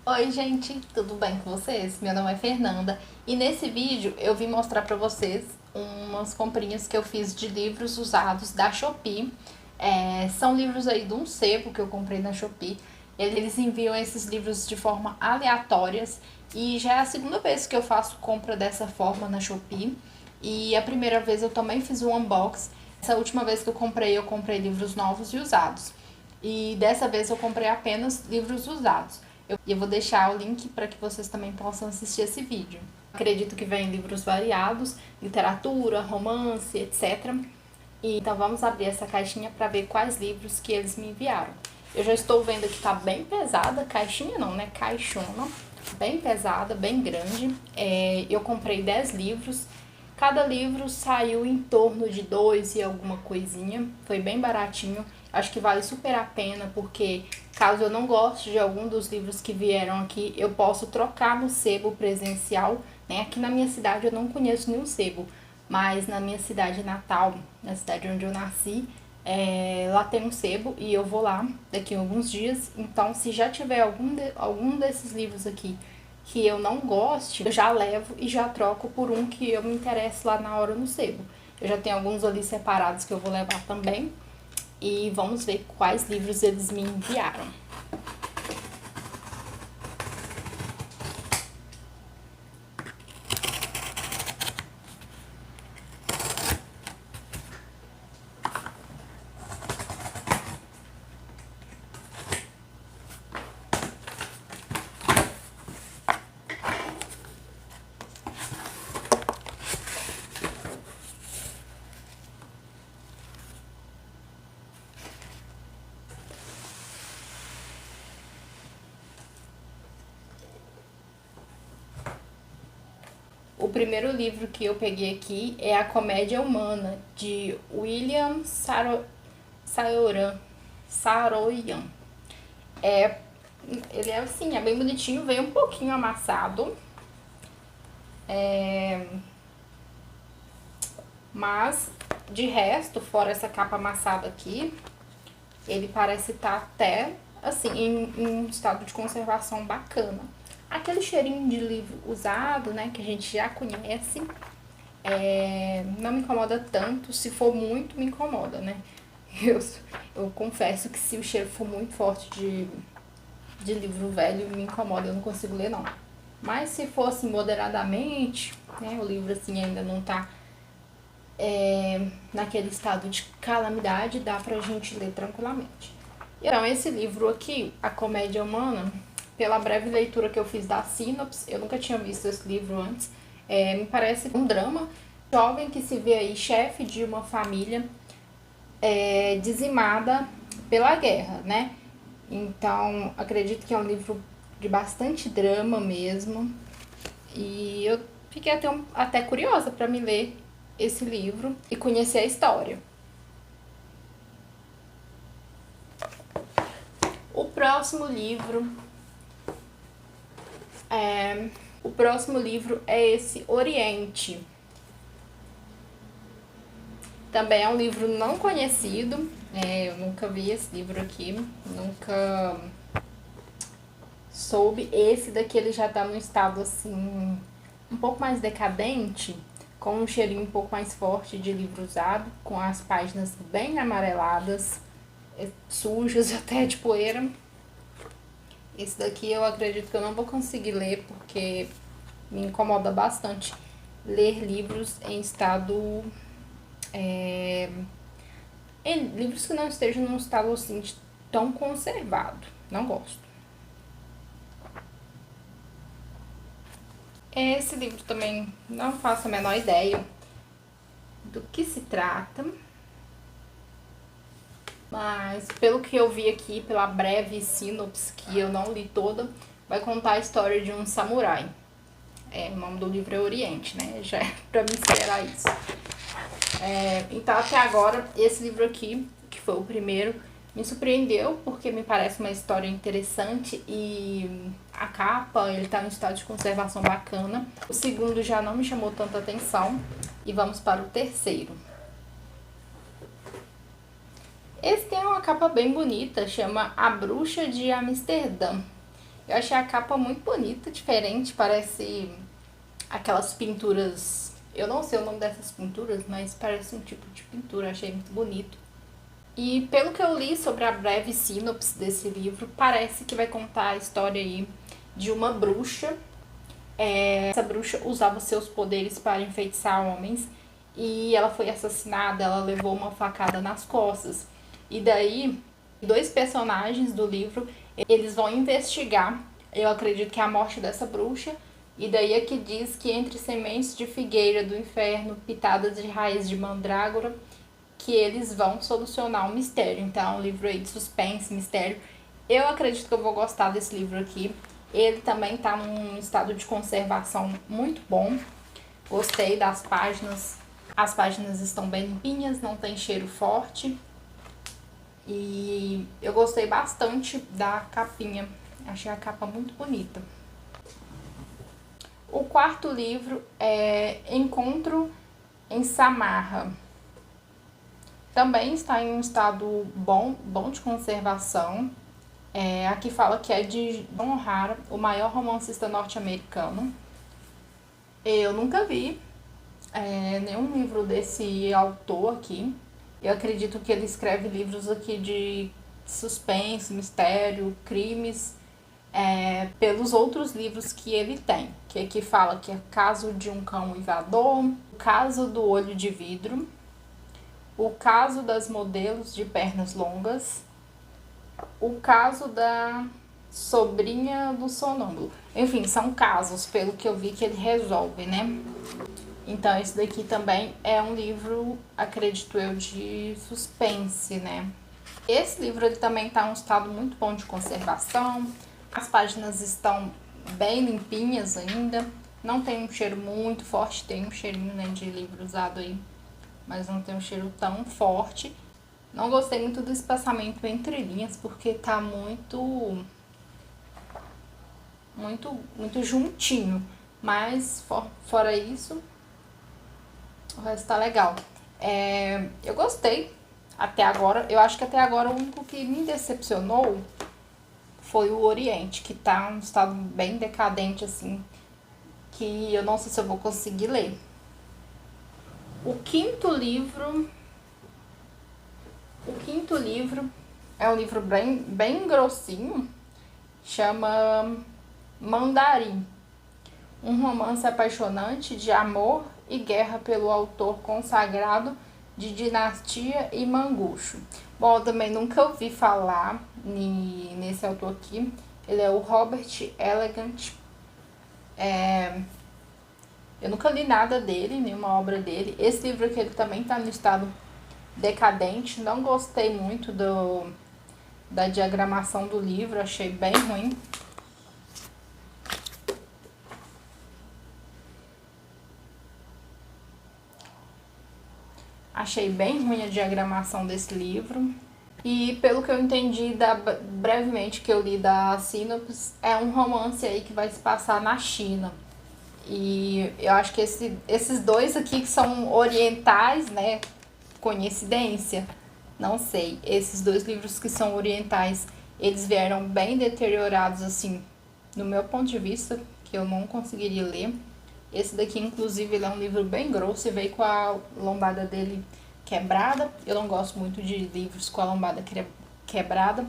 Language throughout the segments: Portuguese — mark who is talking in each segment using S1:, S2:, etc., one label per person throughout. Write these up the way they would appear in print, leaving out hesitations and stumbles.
S1: Oi gente, tudo bem com vocês? Meu nome é Fernanda e nesse vídeo eu vim mostrar pra vocês umas comprinhas que eu fiz de livros usados da Shopee. São livros aí de um sebo que eu comprei na Shopee. Eles enviam esses livros de forma aleatórias e já é a segunda vez que eu faço compra dessa forma na Shopee. E a primeira vez eu também fiz um unboxing. Essa última vez que eu comprei livros novos e usados. E dessa vez eu comprei apenas livros usados. Eu vou deixar o link para que vocês também possam assistir esse vídeo. Acredito que vem livros variados, literatura, romance, etc. E então vamos abrir essa caixinha para ver quais livros que eles me enviaram. Eu já estou vendo que tá bem pesada, caixinha não, né? Caixona, bem pesada, bem grande. Eu comprei 10 livros. Cada livro saiu em torno de 2 e alguma coisinha. Foi bem baratinho. Acho que vale super a pena, porque caso eu não goste de algum dos livros que vieram aqui, eu posso trocar no sebo presencial, né? Aqui na minha cidade eu não conheço nenhum sebo, mas na minha cidade natal, na cidade onde eu nasci, lá tem um sebo e eu vou lá daqui a alguns dias. Então, se já tiver algum desses livros aqui que eu não goste, eu já levo e já troco por um que eu me interesse lá na hora no sebo. Eu já tenho alguns ali separados que eu vou levar também. E vamos ver quais livros eles me enviaram. O primeiro livro que eu peguei aqui é A Comédia Humana, de William Saroyan. Ele é assim, é bem bonitinho, veio um pouquinho amassado. Mas, de resto, fora essa capa amassada aqui, ele parece estar até, assim, em um estado de conservação bacana. Aquele cheirinho de livro usado, né, que a gente já conhece, não me incomoda tanto. Se for muito, me incomoda, né? Eu, eu confesso que se o cheiro for muito forte de livro velho, me incomoda, eu não consigo ler, não. Mas se fosse moderadamente, né, o livro assim ainda não tá naquele estado de calamidade, dá pra gente ler tranquilamente. Então, esse livro aqui, A Comédia Humana, pela breve leitura que eu fiz da sinopse, eu nunca tinha visto esse livro antes, me parece um drama. Jovem que se vê aí chefe de uma família dizimada pela guerra, né? Então, acredito que é um livro de bastante drama mesmo. E eu fiquei até curiosa para me ler esse livro e conhecer a história. O próximo livro é esse Oriente. Também é um livro não conhecido. Eu nunca vi esse livro aqui, nunca soube. Esse daqui ele já tá num estado assim um pouco mais decadente, com um cheirinho um pouco mais forte de livro usado, com as páginas bem amareladas, sujas até de poeira. Esse daqui eu acredito que eu não vou conseguir ler, porque me incomoda bastante ler livros em estado... livros que não estejam num estado assim tão conservado. Não gosto. Esse livro também não faço a menor ideia do que se trata. Mas pelo que eu vi aqui, pela breve sinopse, que eu não li toda, vai contar a história de um samurai. O nome do livro é Oriente, né? Já é pra me esperar isso. Então até agora, esse livro aqui, que foi o primeiro, me surpreendeu, porque me parece uma história interessante e a capa, ele tá em estado de conservação bacana. O segundo já não me chamou tanta atenção e vamos para o terceiro. Esse tem uma capa bem bonita, chama A Bruxa de Amsterdã. Eu achei a capa muito bonita, diferente, parece aquelas pinturas. Eu não sei o nome dessas pinturas, mas parece um tipo de pintura, achei muito bonito. E pelo que eu li sobre a breve sinopse desse livro, parece que vai contar a história aí de uma bruxa. Essa bruxa usava seus poderes para enfeitiçar homens e ela foi assassinada, ela levou uma facada nas costas. E daí, dois personagens do livro, eles vão investigar, eu acredito que é a morte dessa bruxa, e daí aqui diz que entre sementes de figueira do inferno, pitadas de raiz de mandrágora, que eles vão solucionar um mistério. Então é um livro aí de suspense, mistério. Eu acredito que eu vou gostar desse livro aqui. Ele também tá num estado de conservação muito bom. Gostei das páginas. As páginas estão bem limpinhas, não tem cheiro forte. E eu gostei bastante da capinha. Achei a capa muito bonita. O quarto livro é Encontro em Samarra. Também está em um estado bom de conservação. Aqui fala que é de John O'Hara, o maior romancista norte-americano. Eu nunca vi nenhum livro desse autor aqui. Eu acredito que ele escreve livros aqui de suspense, mistério, crimes, pelos outros livros que ele tem. Que aqui fala que é Caso de um Cão Uivador, O Caso do Olho de Vidro, O Caso das Modelos de Pernas Longas, O Caso da Sobrinha do Sonâmbulo. Enfim, são casos, pelo que eu vi, que ele resolve, né? Então, esse daqui também é um livro, acredito eu, de suspense, né? Esse livro ele também está em um estado muito bom de conservação. As páginas estão bem limpinhas ainda. Não tem um cheiro muito forte, tem um cheirinho, né, de livro usado aí, mas não tem um cheiro tão forte. Não gostei muito do espaçamento entre linhas, porque tá muito juntinho. Mas, fora isso, o resto tá legal. Eu gostei até agora. Eu acho que até agora o único que me decepcionou foi o Oriente, que tá em um estado bem decadente, assim, que eu não sei se eu vou conseguir ler. O quinto livro é um livro bem grossinho, chama Mandarim, um romance apaixonante de amor e guerra pelo autor consagrado de Dinastia e Mangucho. Bom, eu também nunca ouvi falar nesse autor aqui. Ele é o Robert Elegant. Eu nunca li nada dele, nenhuma obra dele. Esse livro aqui ele também está no estado decadente. Não gostei muito da diagramação do livro, achei bem ruim. Achei bem ruim a diagramação desse livro. E pelo que eu entendi brevemente que eu li da sinopse, é um romance aí que vai se passar na China. E eu acho que esses dois aqui que são orientais, né? Coincidência? Não sei. Esses dois livros que são orientais, eles vieram bem deteriorados, assim, no meu ponto de vista, que eu não conseguiria ler. Esse daqui, inclusive, ele é um livro bem grosso e veio com a lombada dele quebrada. Eu não gosto muito de livros com a lombada quebrada.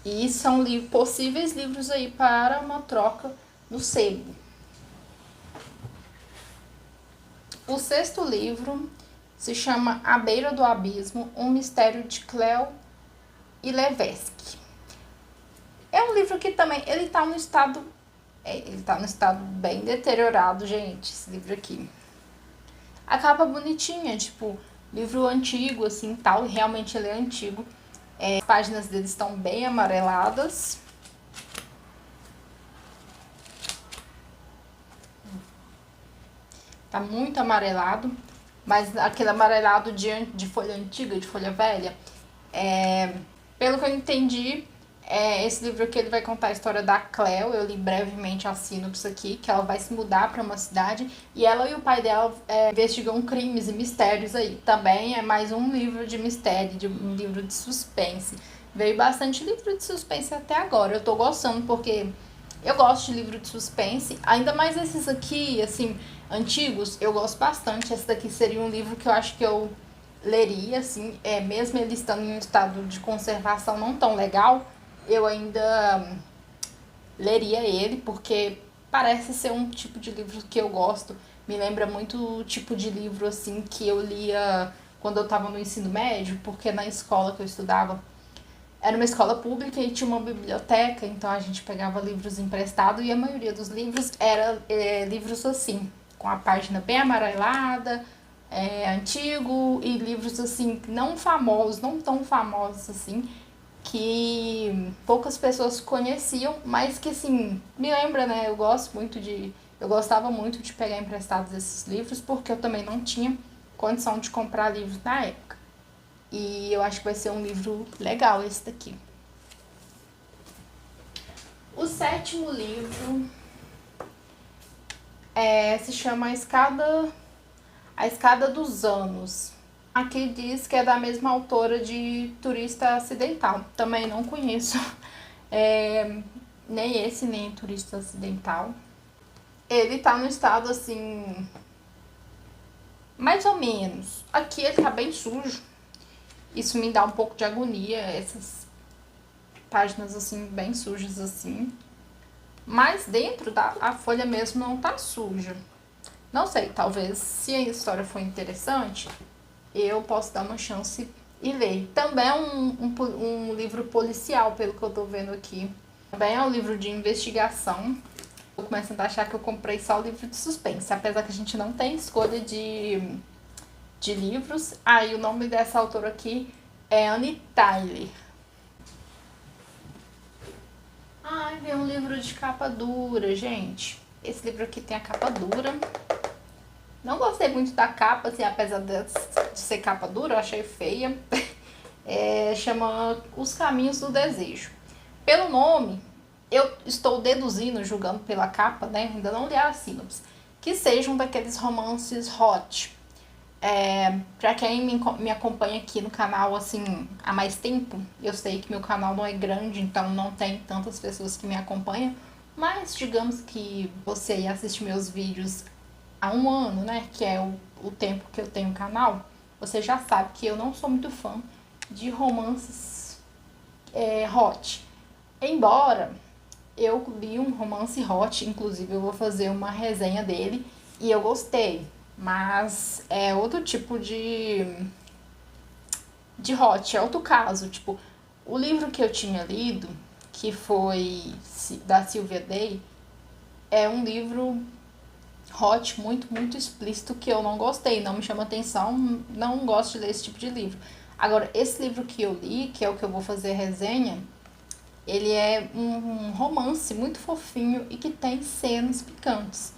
S1: E são possíveis livros aí para uma troca no sebo. O sexto livro se chama A Beira do Abismo, um mistério de Cleo e Levesque. É um livro que também, ele tá no estado bem deteriorado, gente, esse livro aqui. A capa bonitinha, tipo, livro antigo, assim, tal, realmente ele é antigo. As páginas dele estão bem amareladas. Tá muito amarelado, mas aquele amarelado de folha antiga, de folha velha. Pelo que eu entendi, esse livro aqui ele vai contar a história da Cleo. Eu li brevemente a sinopse aqui, que ela vai se mudar para uma cidade e ela e o pai dela investigam crimes e mistérios aí. Também é mais um livro de mistério, um livro de suspense. Veio bastante livro de suspense até agora. Eu tô gostando porque eu gosto de livro de suspense, ainda mais esses aqui, assim, antigos, eu gosto bastante. Esse daqui seria um livro que eu acho que eu leria, assim, mesmo ele estando em um estado de conservação não tão legal, eu ainda leria ele, porque parece ser um tipo de livro que eu gosto. Me lembra muito o tipo de livro, assim, que eu lia quando eu estava no ensino médio, porque na escola que eu estudava era uma escola pública e tinha uma biblioteca, então a gente pegava livros emprestados e a maioria dos livros era livros assim, com a página bem amarelada, antigo, e livros assim, não famosos, não tão famosos assim, que poucas pessoas conheciam, mas que assim, me lembra, né? Eu gostava muito de pegar emprestados esses livros, porque eu também não tinha condição de comprar livros na época. E eu acho que vai ser um livro legal esse daqui. O sétimo livro se chama A Escada dos Anos. Aqui diz que é da mesma autora de Turista Acidental. Também não conheço nem esse, nem Turista Acidental. Ele tá no estado assim, mais ou menos. Aqui ele tá bem sujo. Isso me dá um pouco de agonia, essas páginas assim, bem sujas assim. Mas dentro a folha mesmo não tá suja. Não sei, talvez se a história for interessante, eu posso dar uma chance e ler. Também é um livro policial, pelo que eu tô vendo aqui. Também é um livro de investigação. Tô começando a achar que eu comprei só o livro de suspense, apesar que a gente não tem escolha de livros. E o nome dessa autora aqui é Annie Tyler. Vem um livro de capa dura, gente. Esse livro aqui tem a capa dura. Não gostei muito da capa, assim, apesar de ser capa dura, eu achei feia. Chama Os Caminhos do Desejo. Pelo nome, eu estou deduzindo, julgando pela capa, né? Ainda não li a sinopse, que sejam daqueles romances hot. Pra quem me acompanha aqui no canal, assim, há mais tempo, eu sei que meu canal não é grande, então não tem tantas pessoas que me acompanham, mas digamos que você assiste meus vídeos há um ano, né, que é o tempo que eu tenho canal, você já sabe que eu não sou muito fã de romances hot. Embora eu li um romance hot, inclusive eu vou fazer uma resenha dele, e eu gostei. Mas é outro tipo de hot, é outro caso. Tipo, o livro que eu tinha lido, que foi da Sylvia Day, é um livro hot muito, muito explícito que eu não gostei, não me chama atenção, não gosto de ler esse tipo de livro. Agora, esse livro que eu li, que é o que eu vou fazer resenha, ele é um romance muito fofinho e que tem cenas picantes.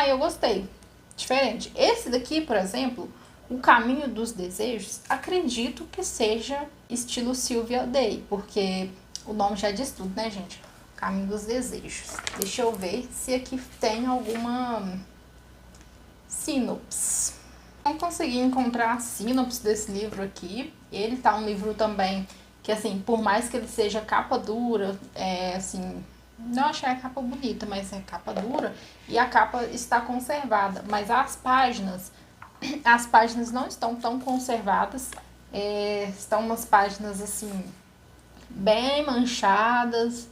S1: Eu gostei. Diferente. Esse daqui, por exemplo, O Caminho dos Desejos, acredito que seja estilo Sylvia Day, porque o nome já diz tudo, né, gente? O Caminho dos Desejos. Deixa eu ver se aqui tem alguma sinopse. Não consegui encontrar a sinopse desse livro aqui. Ele tá um livro também que, assim, por mais que ele seja capa dura, assim, não achei a capa bonita, mas é capa dura e a capa está conservada. Mas as páginas não estão tão conservadas. Estão umas páginas assim, bem manchadas,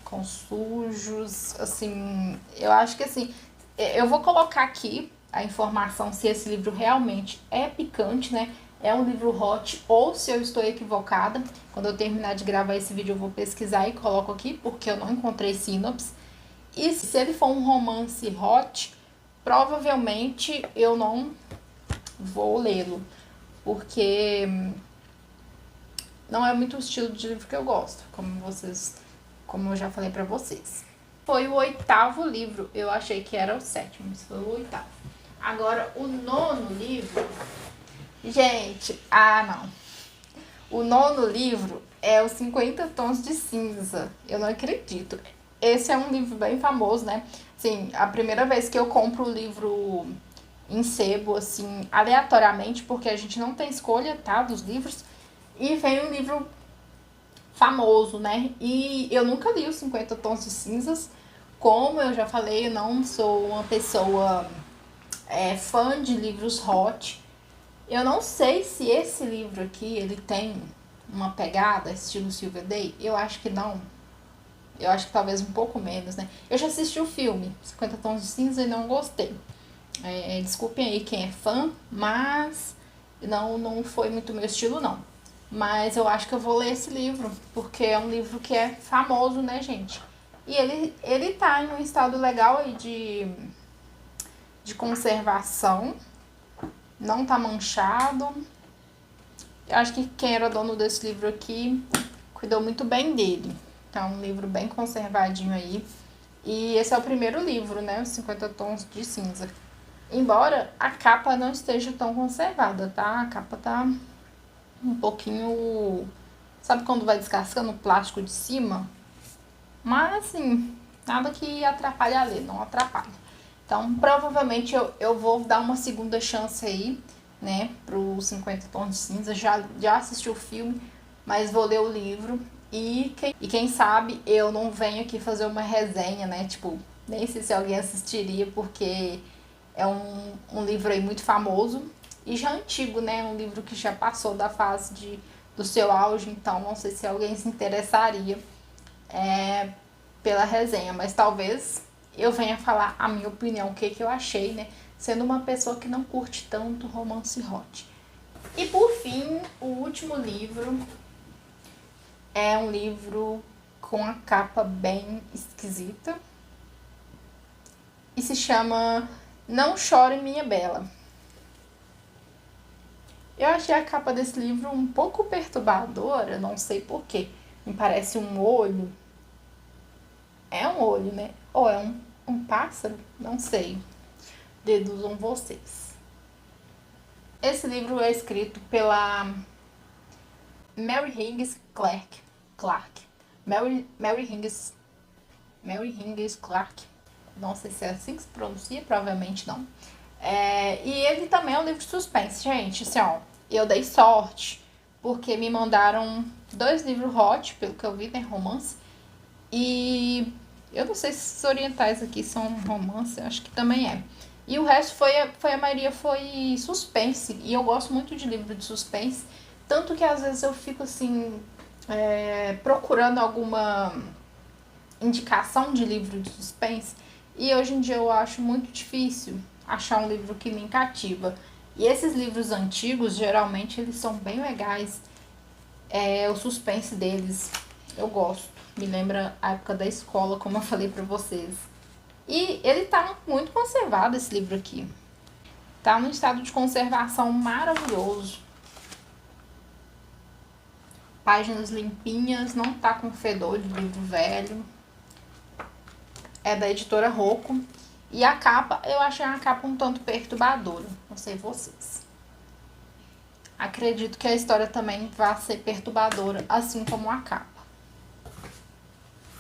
S1: com sujos, assim. Eu acho que assim, eu vou colocar aqui a informação se esse livro realmente é picante, né? É um livro hot ou se eu estou equivocada. Quando eu terminar de gravar esse vídeo eu vou pesquisar e coloco aqui, porque eu não encontrei sinopse. E se ele for um romance hot, provavelmente eu não vou lê-lo, porque não é muito o estilo de livro que eu gosto, como eu já falei pra vocês. Foi o 8º livro, eu achei que era o 7º, mas foi o 8º. Agora, o 9º livro... Gente, não. O 9º livro é os 50 Tons de Cinza. Eu não acredito. Esse é um livro bem famoso, né? Sim, a primeira vez que eu compro o livro em sebo, assim, aleatoriamente, porque a gente não tem escolha, tá, dos livros. E vem um livro famoso, né? E eu nunca li os 50 Tons de Cinzas. Como eu já falei, eu não sou uma pessoa fã de livros hot. Eu não sei se esse livro aqui, ele tem uma pegada estilo Silvia Day. Eu acho que não. Eu acho que talvez um pouco menos, né? Eu já assisti o filme 50 Tons de Cinza e não gostei. Desculpem aí quem é fã, mas não foi muito meu estilo, não. Mas eu acho que eu vou ler esse livro, porque é um livro que é famoso, né, gente? E ele tá em um estado legal aí de conservação, não tá manchado. Eu acho que quem era dono desse livro aqui cuidou muito bem dele. Tá um livro bem conservadinho aí. E esse é o primeiro livro, né, os 50 Tons de Cinza. Embora a capa não esteja tão conservada, tá? A capa tá um pouquinho... Sabe quando vai descascando o plástico de cima? Mas, assim, nada que atrapalhe a ler, não atrapalha. Então, provavelmente eu vou dar uma segunda chance aí, né, pro 50 Tons de Cinza. Já assisti o filme, mas vou ler o livro. E quem sabe eu não venho aqui fazer uma resenha, né, tipo, nem sei se alguém assistiria, porque é um livro aí muito famoso e já antigo, né, um livro que já passou da fase do seu auge, então não sei se alguém se interessaria pela resenha, mas talvez eu venha falar a minha opinião, o que eu achei, né, sendo uma pessoa que não curte tanto romance hot. E por fim, o último livro é um livro com a capa bem esquisita e se chama Não Chore Minha Bela. Eu achei a capa desse livro um pouco perturbadora, não sei porquê. Me parece um olho. É um olho, né? Ou é um pássaro? Não sei. Deduzam vocês. Esse livro é escrito pela Mary Higgins Clark. Mary Higgins Clark. Não sei se é assim que se pronuncia, provavelmente não. E ele também é um livro de suspense, gente. Assim, ó, eu dei sorte, porque me mandaram 2 livros hot, pelo que eu vi, né? Romance. E eu não sei se esses orientais aqui são romance, acho que também é. E o resto a maioria foi suspense. E eu gosto muito de livro de suspense. Tanto que às vezes eu fico assim, procurando alguma indicação de livro de suspense. E hoje em dia eu acho muito difícil achar um livro que me cativa. E esses livros antigos, geralmente, eles são bem legais. O suspense deles, eu gosto. Me lembra a época da escola, como eu falei pra vocês. E ele tá muito conservado, esse livro aqui. Tá num estado de conservação maravilhoso. Páginas limpinhas, não tá com fedor de livro velho. É da editora Rocco. E a capa, eu achei a capa um tanto perturbadora. Não sei vocês. Acredito que a história também vai ser perturbadora, assim como a capa.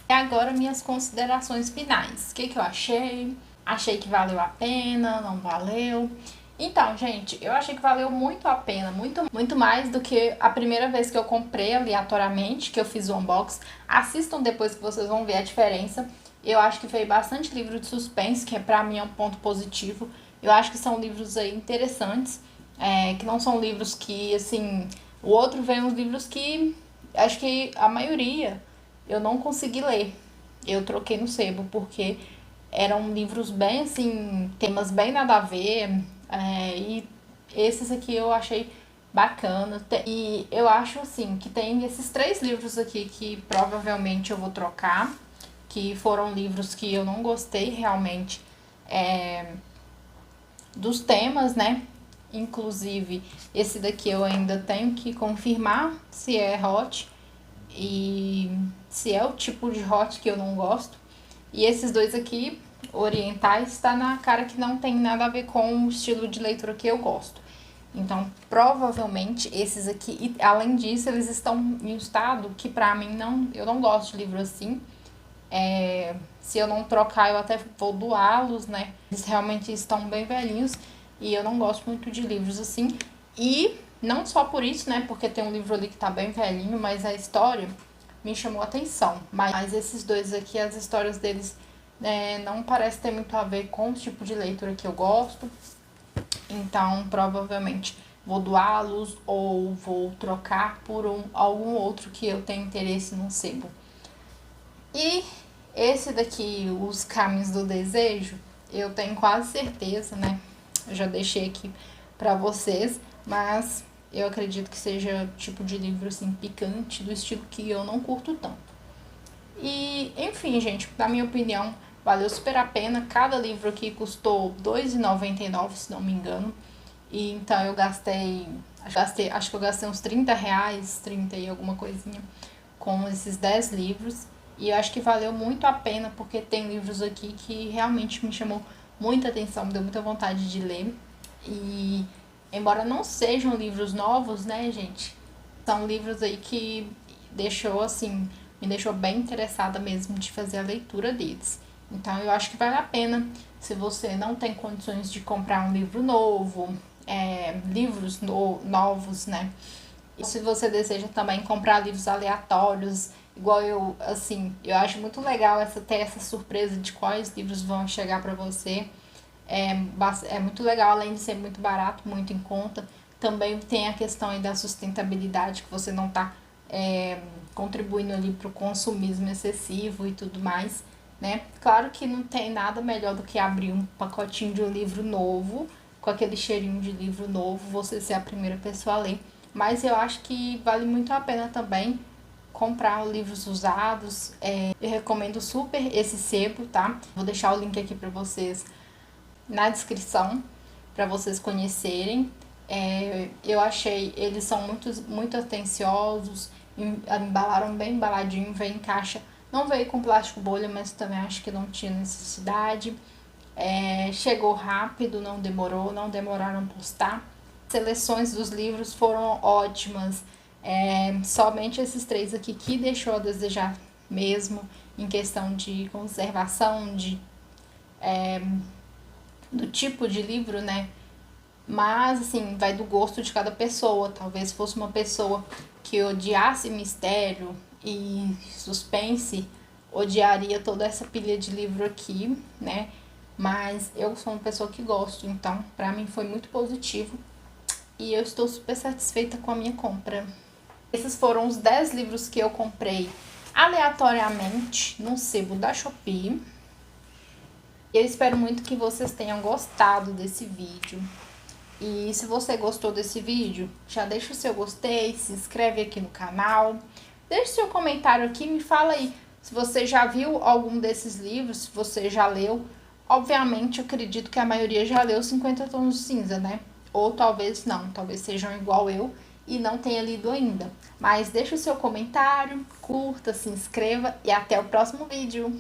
S1: E agora minhas considerações finais. O que eu achei? Achei que valeu a pena? Não valeu? Então, gente, eu achei que valeu muito a pena, muito mais do que a primeira vez que eu comprei aleatoriamente, que eu fiz o unboxing. Assistam depois que vocês vão ver a diferença. Eu acho que veio bastante livro de suspense, que pra mim é um ponto positivo. Eu acho que são livros aí interessantes, que não são livros que, assim... O outro veio uns livros que, acho que a maioria, eu não consegui ler. Eu troquei no sebo, porque eram livros bem, assim, temas bem nada a ver. E esses aqui eu achei bacana. E eu acho, assim, que tem esses 3 livros aqui que provavelmente eu vou trocar, que foram livros que eu não gostei realmente dos temas, né? Inclusive, esse daqui eu ainda tenho que confirmar se é hot e se é o tipo de hot que eu não gosto. E esses 2 aqui, orientais, tá na cara que não tem nada a ver com o estilo de leitura que eu gosto. Então, provavelmente, esses aqui, e além disso, eles estão em um estado que pra mim eu não gosto de livro assim. Se eu não trocar, eu até vou doá-los, né? Eles realmente estão bem velhinhos e eu não gosto muito de livros assim. E não só por isso, né? Porque tem um livro ali que tá bem velhinho, mas a história me chamou a atenção. Mas esses dois aqui, as histórias deles não parecem ter muito a ver com o tipo de leitura que eu gosto. Então, provavelmente vou doá-los ou vou trocar por algum outro que eu tenho interesse no sebo. E esse daqui, Os Caminhos do Desejo, eu tenho quase certeza, né? Eu já deixei aqui pra vocês, mas eu acredito que seja tipo de livro assim picante, do estilo que eu não curto tanto. E, enfim, gente, na minha opinião, valeu super a pena. Cada livro aqui custou R$ 2,99, se não me engano. E então eu acho que eu gastei uns R$ 30, 30 e alguma coisinha, com esses 10 livros. E eu acho que valeu muito a pena, porque tem livros aqui que realmente me chamou muita atenção, me deu muita vontade de ler. E embora não sejam livros novos, né, gente? São livros aí que me deixou bem interessada mesmo de fazer a leitura deles. Então eu acho que vale a pena, se você não tem condições de comprar um livro novo, livros novos, né? E se você deseja também comprar livros aleatórios, igual eu, assim, eu acho muito legal ter essa surpresa de quais livros vão chegar pra você. É muito legal, além de ser muito barato, muito em conta. Também tem a questão aí da sustentabilidade, que você não tá contribuindo ali pro consumismo excessivo e tudo mais, né? Claro que não tem nada melhor do que abrir um pacotinho de um livro novo, com aquele cheirinho de livro novo, você ser a primeira pessoa a ler. Mas eu acho que vale muito a pena também comprar livros usados. Eu recomendo super esse sebo, tá? Vou deixar o link aqui pra vocês na descrição, para vocês conhecerem. Eu achei, eles são muito atenciosos, embalaram bem embaladinho, veio em caixa. Não veio com plástico bolha, mas também acho que não tinha necessidade. Chegou rápido, não demoraram a postar. Seleções dos livros foram ótimas. Somente esses 3 aqui que deixou a desejar mesmo, em questão de conservação, do tipo de livro, né? Mas, assim, vai do gosto de cada pessoa. Talvez fosse uma pessoa que odiasse mistério e suspense, odiaria toda essa pilha de livro aqui, né? Mas eu sou uma pessoa que gosto, então pra mim foi muito positivo e eu estou super satisfeita com a minha compra. Esses foram os 10 livros que eu comprei aleatoriamente no sebo da Shopee. Eu espero muito que vocês tenham gostado desse vídeo. E se você gostou desse vídeo, já deixa o seu gostei, se inscreve aqui no canal. Deixe seu comentário aqui, me fala aí se você já viu algum desses livros, se você já leu. Obviamente, eu acredito que a maioria já leu 50 Tons de Cinza, né? Ou talvez não, talvez sejam igual eu e não tenha lido ainda. Mas deixa o seu comentário, curta, se inscreva e até o próximo vídeo.